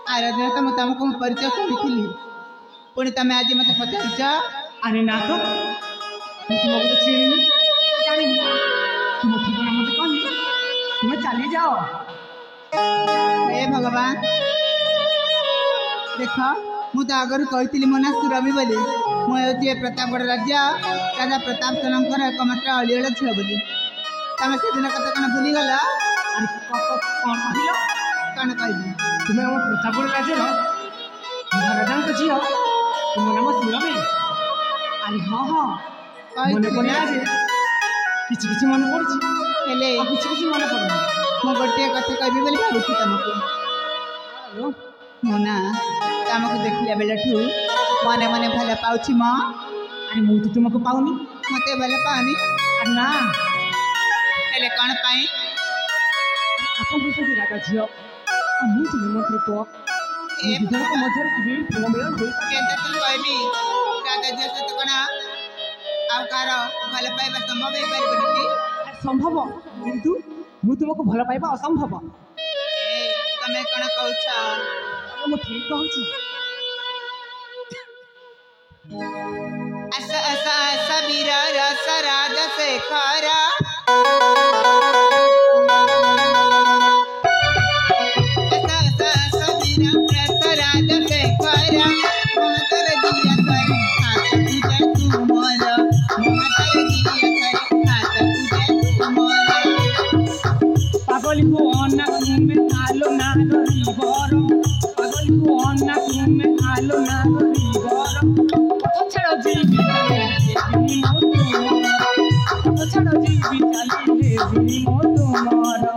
आराधना तो मैं तुमको परिचय करी पुणी तुम आज मत पचार अरे ना तो तुमको तो चिन्ह जानी तुम ठिकाना मत कहनी तुम्हें चली जाओ। हे भगवान देख मु तो आगर कही मो ना सुरभि बोली मुझे प्रतापगढ़ राज्य राजा प्रताप चंद्र एकमात्र अलीगढ़ झील बोली तुम से दिन कत कौन भूलीगल। अरे कौन कहल कौन कहली तुम्हें हम प्रतापगढ़ राज्य महाराजा झील तुम नाम सुरभि। अरे हाँ हाँ मन पड़े आज किसी किसी मन पड़े किसी किसी मन पड़े मु गोटे कथा कहबी बोली भावुची तुमको मो ना तुमको देखला बेला ठू मने मने भल पाउछि म। अरे मु तो तुमको पाउनी मते भल पानी अरे ना हेले कौन पाई आपन से राजा झियो मु तुम मंत्री को ए विधान को मध्य किबे प्रेम मिलन होई केते तू कहबी राजा झियो से तो कना आ कार भल पाइबा संभव है परिबनी की संभव किंतु मु तुमको भल पाइबा असंभव। ए तमे कण कहउछ मु ठीक कहउछी ऐसा ऐसा ऐसा वीरा रस राजा से खारा ऐसा ऐसा ऐसा वीरा रस राजा से खारा मातर दिया कर हाथ तुझे तू मोर मातर दिया कर हाथ तुझे तू मोर पागल को अन्ना में आलो ना रिवर पागल को अन्ना में आलो ना रिवर छड़ जीवी चली मो छड़ जीवी चली मो तुम्हारा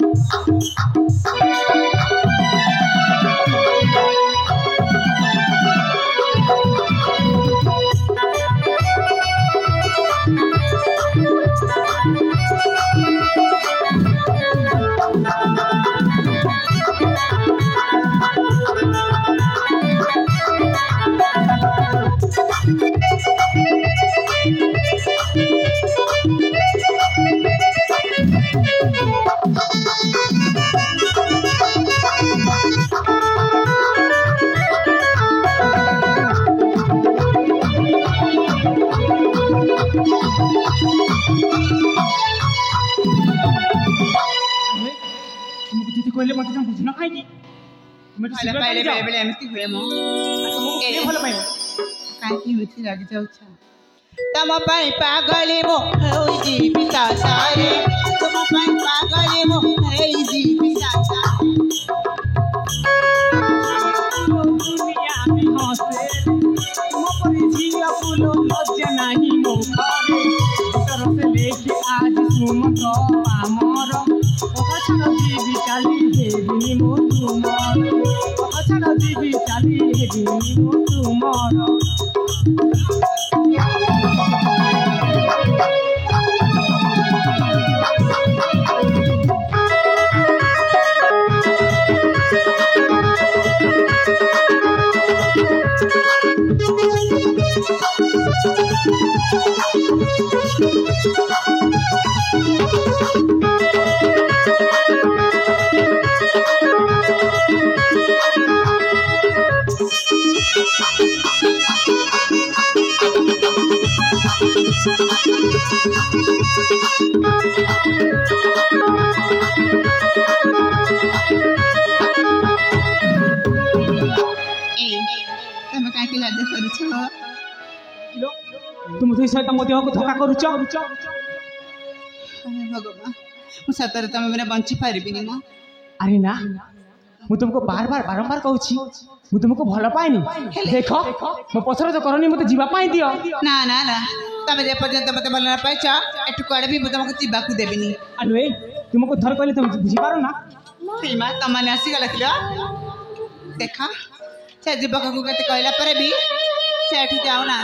कहले मत तुम बुझना काई की तुम भल पाइले बेले बेले एमती हुए मो ए भल पाइले काई की मिठी लागी जाउछ तम पाई पागली मो होई जीविता सारे तुम पाई पागली मो होई जीविता सारे दुनिया में हंसे तुम पर जिया फूलो लज्जा नहीं मो करे तरह से लेके आज तुम तो आमर छड़ जीवी चली हेबिनी मो तुमर छड़ जीवी चली हेबिनी मो तुमर तुम तो सहित मो देह को धोखा करुच भगवान मु सतरे तुम बिना बंची पारिबिनी मो। अरे ना मु तुमको बार बार बारंबार कहूची मु तुमको भल पाइनी देख मो पछर तो करनी मते जीवा पाई दियो ना ना ना तमे जे पर्यंत मते भल ना पाइछ एटु कोडे भी तुमको जीवाकू देबिनी। अरे तुमको थर कहले तुम बुझी पारो ना सीमा तमने आसी गला थिला देखा से जीवक को कते कहला पर भी से एठु जाऊ ना।